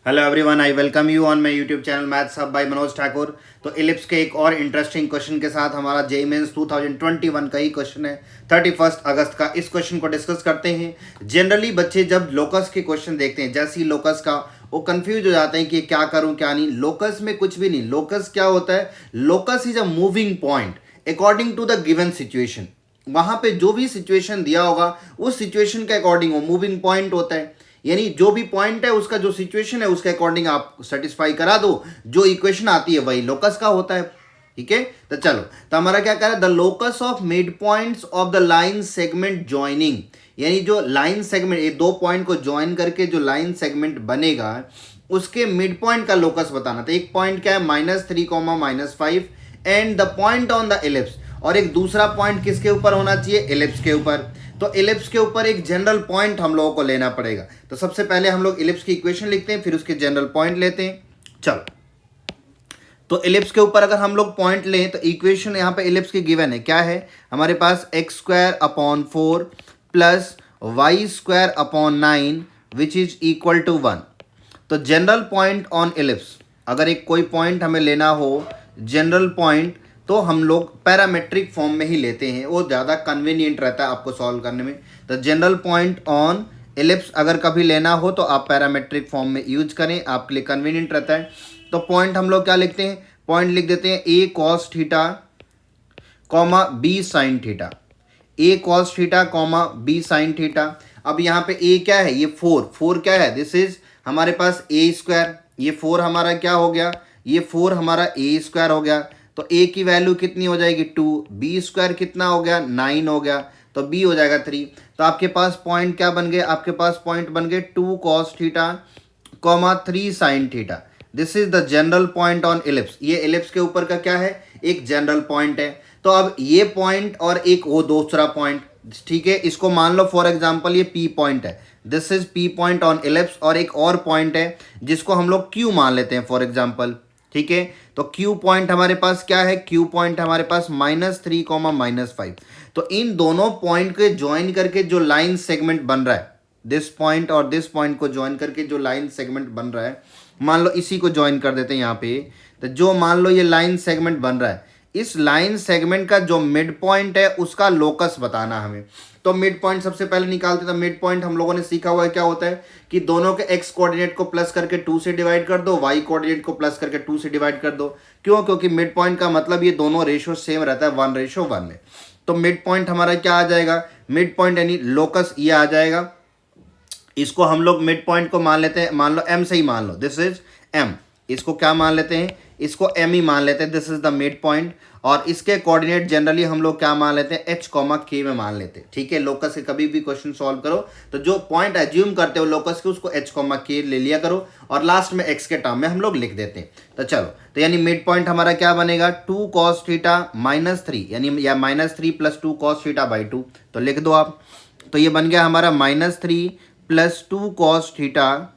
Hello everyone, I welcome you on my YouTube channel maths hub by Manoj Thakur. तो ellipse के एक और interesting question के साथ हमारा जेईई मेंस 2021 का ही क्वेश्चन है 31 अगस्त का। इस क्वेश्चन को डिस्कस करते हैं। जनरली बच्चे जब लोकस के क्वेश्चन देखते हैं, जैसे ही लोकस का, वो कंफ्यूज हो जाते हैं कि क्या करूं क्या नहीं। लोकस में कुछ भी नहीं। लोकस क्या होता है? Locus is a moving point according to the given situation. वहां पे जो भी सिचुएशन दिया होगा उस सिचुएशन के अकॉर्डिंग वो मूविंग पॉइंट होता है। यानी जो भी पॉइंट है उसका जो सिचुएशन है उसके अकॉर्डिंग आप सेटिस्फाई करा दो, जो इक्वेशन आती है वही लोकस का होता है। ठीक है, तो चलो, तो हमारा क्या कह रहा है? The locus of mid points of the line segment joining, यानी जो लाइन सेगमेंट, ये दो पॉइंट को ज्वाइन करके जो लाइन सेगमेंट बनेगा उसके मिड पॉइंट का लोकस बताना। तो एक पॉइंट क्या है? -3, -5 and the point on the ellipse, और एक दूसरा पॉइंट किसके ऊपर होना चाहिए? इलिप्स के ऊपर। तो इलिप्स के ऊपर एक जनरल पॉइंट हम लोगों को लेना पड़ेगा। तो सबसे पहले हम लोग इलिप्स की इक्वेशन लिखते हैं, फिर उसके जनरल पॉइंट लेते हैं। चलो, तो इलिप्स के ऊपर अगर हम लोग पॉइंट लें तो इक्वेशन यहाँ पे इलिप्स की गिवन है। क्या है हमारे पास? x² 4 + y² 9 which is equal to 1। तो जनरल पॉइंट ऑन इलिप्स, अगर एक कोई पॉइंट हमें लेना हो जनरल पॉइंट, तो हम लोग पैरामेट्रिक फॉर्म में ही लेते हैं, वो ज़्यादा कन्वीनियंट रहता है आपको सॉल्व करने में। तो जनरल पॉइंट ऑन इलिप्स अगर कभी लेना हो तो आप पैरामेट्रिक फॉर्म में यूज करें, आपके लिए कन्वीनियंट रहता है। तो पॉइंट हम लोग क्या लिखते हैं? पॉइंट लिख देते हैं a cos theta, b sin theta. a cos theta, b sin theta. अब यहाँ पे a क्या है? ये 4 क्या है? दिस इज हमारे पास a²। ये 4 हमारा क्या हो गया? ये 4 हमारा a² हो गया। तो a की वैल्यू कितनी हो जाएगी? 2। b² कितना हो गया? 9 हो गया। तो b हो जाएगा 3। तो आपके पास पॉइंट क्या बन गए? आपके पास पॉइंट बन गए 2 cos theta, 3 sin theta. This is the general point on ellipse. ये इलिप्स के ऊपर का क्या है? एक जनरल पॉइंट है। तो अब ये पॉइंट और एक वो दूसरा पॉइंट, ठीक है, इसको मान लो फॉर एग्जांपल ये P पॉइंट है। This is P point on ellipse. और एक और पॉइंट है जिसको हम लोग Q मान लेते हैं फॉर एग्जांपल। ठीक है, तो Q पॉइंट हमारे पास क्या है? Q पॉइंट हमारे पास -3, -5। तो इन दोनों पॉइंट के ज्वाइन करके जो लाइन सेगमेंट बन रहा है, दिस पॉइंट और दिस पॉइंट को ज्वाइन करके जो लाइन सेगमेंट बन रहा है, मान लो इसी को ज्वाइन कर देते हैं यहाँ पे। तो जो मान लो ये लाइन सेगमेंट बन रहा है, इस लाइन सेगमेंट का जो मिड पॉइंट है उसका लोकस बताना हमें। तो मिड पॉइंट सबसे पहले निकालते थे। मिड पॉइंट हम लोगों ने सीखा हुआ है क्या होता है कि दोनों के x कोऑर्डिनेट को प्लस करके 2 से डिवाइड कर दो, y कोऑर्डिनेट को प्लस करके 2 से डिवाइड कर दो। क्यों? क्योंकि मिड पॉइंट का मतलब ये दोनों रेशो सेम रहता है 1:1 में। तो मिड पॉइंट हमारा क्या आ जाएगा? मिड पॉइंट यानी लोकस ये आ जाएगा। इसको हम लोग मिड पॉइंट को मान लेते हैं, मान लो m से ही मान लो, दिस इज m। इसको क्या मान लेते हैं? इसको m ही मान लेते हैं। This is the mid point. और इसके कोऑर्डिनेट जनरली हम लोग क्या मान लेते हैं? h, k में मान लेते हैं। ठीक है, लोकस के कभी भी क्वेश्चन सॉल्व करो तो जो पॉइंट एज्यूम करते हो लोकस के, उसको h, k ले लिया करो और लास्ट में x के टर्म में हम लोग लिख देते हैं। तो चलो, तो यानी मिड पॉइंट हमारा क्या बनेगा? 2 cos थीटा -3, यानी या -3 + 2 cos थीटा/2। तो लिख दो आप। तो ये बन गया हमारा -3 + 2 cos थीटा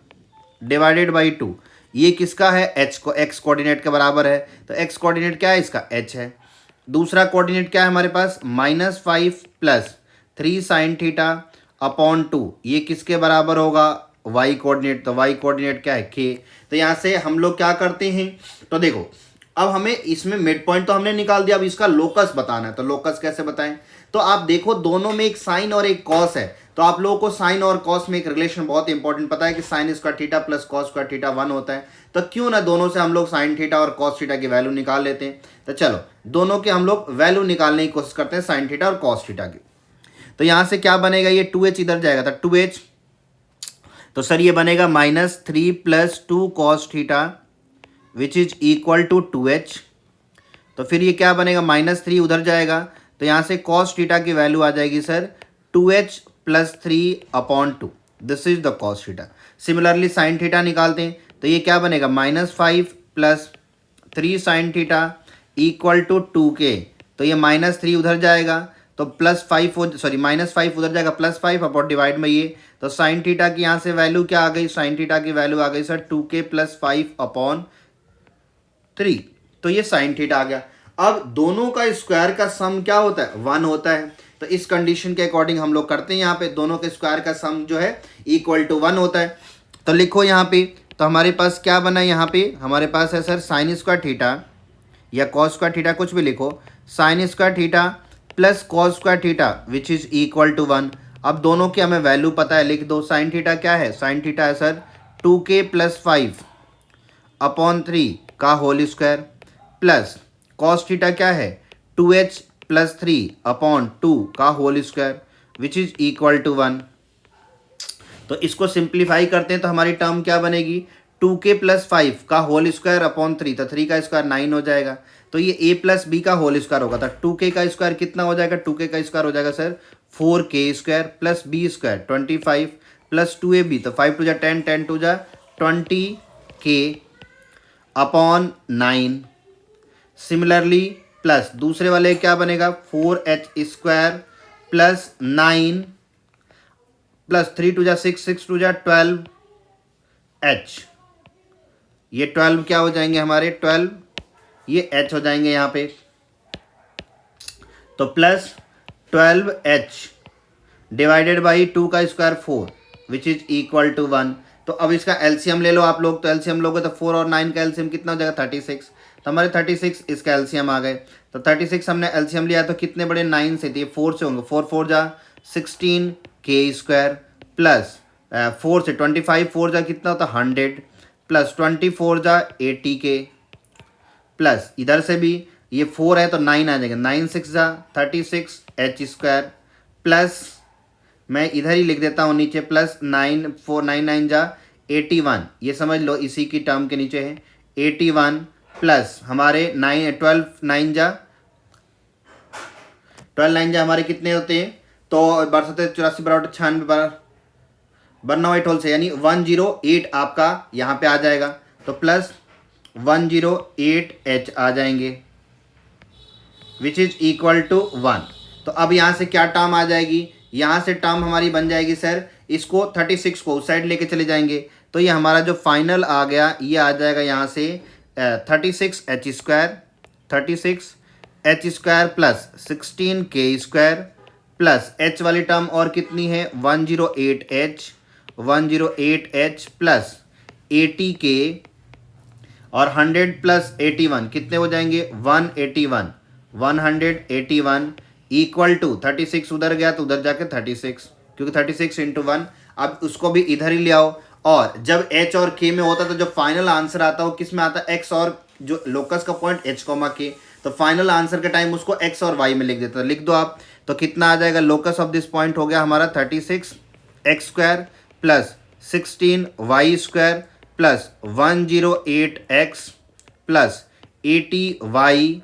डिवाइडेड बाई 2। ये किसका है? h को, x कोऑर्डिनेट के बराबर है। तो x कोऑर्डिनेट क्या है? इसका h है। दूसरा कोऑर्डिनेट क्या है हमारे पास? -5 + 3 sin थीटा/2। ये किसके बराबर होगा? y coordinate. तो y कोऑर्डिनेट क्या है? k। तो यहाँ से हम लोग क्या करते हैं? तो देखो, अब हमें इसमें मिड पॉइंट तो हमने निकाल दिया, अब इसका लोकस बताना है। तो लोकस कैसे बताएं? तो आप देखो, दोनों में एक साइन और एक कॉस है। तो आप लोगों को साइन और कॉस में एक रिलेशन बहुत इंपॉर्टेंट पता है कि sign square theta plus cos square theta 1 होता है। तो क्यों ना दोनों से हम लोग साइन थीटा और कॉस थीटा की वैल्यू निकाल लेते हैं। तो चलो, दोनों के हम लोग वैल्यू निकालने की कोशिश करते हैं, साइन थीटा और कॉस थीटा की। तो यहां से क्या बनेगा? ये 2h इधर जाएगा, था 2h। तो सर ये बनेगा -3 + 2 cos theta which is equal to 2h। तो फिर ये क्या बनेगा? -3 उधर जाएगा, तो यहाँ से cos थीटा की वैल्यू आ जाएगी sir 2h + 3/2। This is the cos theta. Similarly sine theta निकालते हैं, तो ये क्या बनेगा? -5 + 3 sin theta equal to 2k। तो ये -3 उधर जाएगा, तो -5 उधर जाएगा, +5 अपॉन डिवाइड में ये। तो साइन थीटा की यहाँ से वैल्यू क्या आ गई? साइन थीटा की वैल्यू आ गई सर 2k + 5/3। तो ये साइन थीटा आ गया। अब दोनों का स्क्वायर का सम क्या होता है? 1 होता है। तो इस कंडीशन के अकॉर्डिंग हम लोग करते हैं, यहाँ पे दोनों के स्क्वायर का सम जो है इक्वल टू 1 होता है। तो लिखो यहाँ पे तो हमारे पास क्या बना यहाँ पे, हमारे पास है सर साइन स्क्वायर थीटा या कॉस स्क्वायर थीटा, कुछ भी लिखो, sine square theta plus cos square theta which is equal to 1। अब दोनों की हमें वैल्यू पता है, लिख दो। साइन थीटा क्या है, साइन थीटा है सर 2k + 5 अपॉन 3 का whole square, plus cos theta क्या है 2h + 3 अपॉन 2 का whole square which is equal to 1। तो इसको सिंप्लीफाई करते हैं तो हमारी टर्म क्या बनेगी, 2k + 5 का होल स्क्वायर अपॉन 3, तो 3 का स्क्वायर 9 हो जाएगा। तो ये a + b का होल स्क्वायर होगा, तो 2k का स्क्वायर कितना हो जाएगा, 2k का स्क्वायर हो जाएगा sir 4k square plus b square 25 plus 2ab, तो 5 × 10, 10 × 20k अपॉन 9। सिमिलरली प्लस दूसरे वाले क्या बनेगा, 4h square plus 9 plus 3 × 6, 6 × 12h, ये 12 क्या हो जाएंगे हमारे 12, ये h हो जाएंगे यहाँ पे, तो प्लस 12h डिवाइडेड बाई 2 का square 4 which is equal to 1। तो अब इसका एलसीएम ले लो आप लोग, तो एलसीएम लोगे तो 4 और 9 का एलसीएम कितना हो जाएगा 36, तो हमारे 36 इसका एलसीएम आ गए। तो 36 हमने एलसीएम लिया तो कितने बड़े 9 से, तो ये 4 से होंगे, 4 4 जा 16k स्क्वायर प्लस 4 से 25, 4 जा कितना होता 100 प्लस 24 जा 80k प्लस इधर से भी ये 4 है तो 9 आ जाएगा, 9 6 जा 36h स्क्वायर प्लस मैं इधर ही लिख देता हूँ नीचे प्लस 9 4 9 9 जा 81, ये समझ लो इसी की टर्म के नीचे है 81 प्लस हमारे 12 9 जा हमारे कितने होते हैं, तो 12 84 बराबर 96 बनना वाइट होल से, यानी 108 आपका यहाँ पे आ जाएगा, तो प्लस 108h आ जाएंगे विच इज इक्वल टू 1। तो अब यहाँ से क्या टर्म आ जाएगी, यहाँ से टर्म हमारी बन जाएगी सर, इसको 36 को उस साइड लेके चले जाएंगे, तो ये हमारा जो फाइनल आ गया ये आ जाएगा यहाँ से 36h square plus 16k square plus h वाली टर्म और कितनी है 108h प्लस 80k और 100 प्लस 81 कितने हो जाएंगे 181 इक्वल टू 36 उधर गया तो उधर जाके 36, क्योंकि 36 × 1, अब उसको भी इधर ही ले आओ। और जब h और k में होता है तो जो फाइनल आंसर आता है वो किस में आता है, x और जो लोकस का पॉइंट h, k, तो फाइनल आंसर के टाइम उसको x और y में लिख देता है, लिख दो आप। तो कितना आ जाएगा, लोकस ऑफ दिस पॉइंट हो गया हमारा 36x square plus 16y square plus 108x plus 80y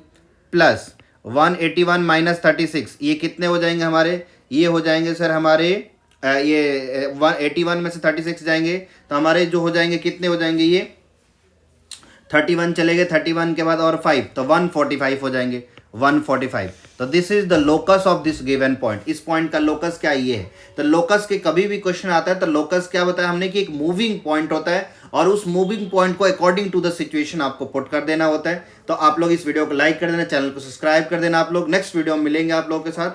plus 181 minus 36, ये कितने हो जाएंगे हमारे, ये हो जाएंगे सर हमारे ये 181 में से 36 जाएंगे तो हमारे जो हो जाएंगे कितने हो जाएंगे, ये 31 चले गए, 31 के बाद और 5 तो 145 हो जाएंगे, 145। तो this is the locus of this given point, इस पॉइंट का लोकस क्या ये है। तो लोकस के कभी भी क्वेश्चन आता है तो लोकस क्या बताया हमने कि एक मूविंग पॉइंट होता है और उस मूविंग पॉइंट को अकॉर्डिंग टू द सिचुएशन आपको पुट कर देना होता है। तो आप लोग इस वीडियो को लाइक कर देना, चैनल को सब्सक्राइब कर देना। आप लोग नेक्स्ट वीडियो में मिलेंगे आप लोगों के साथ।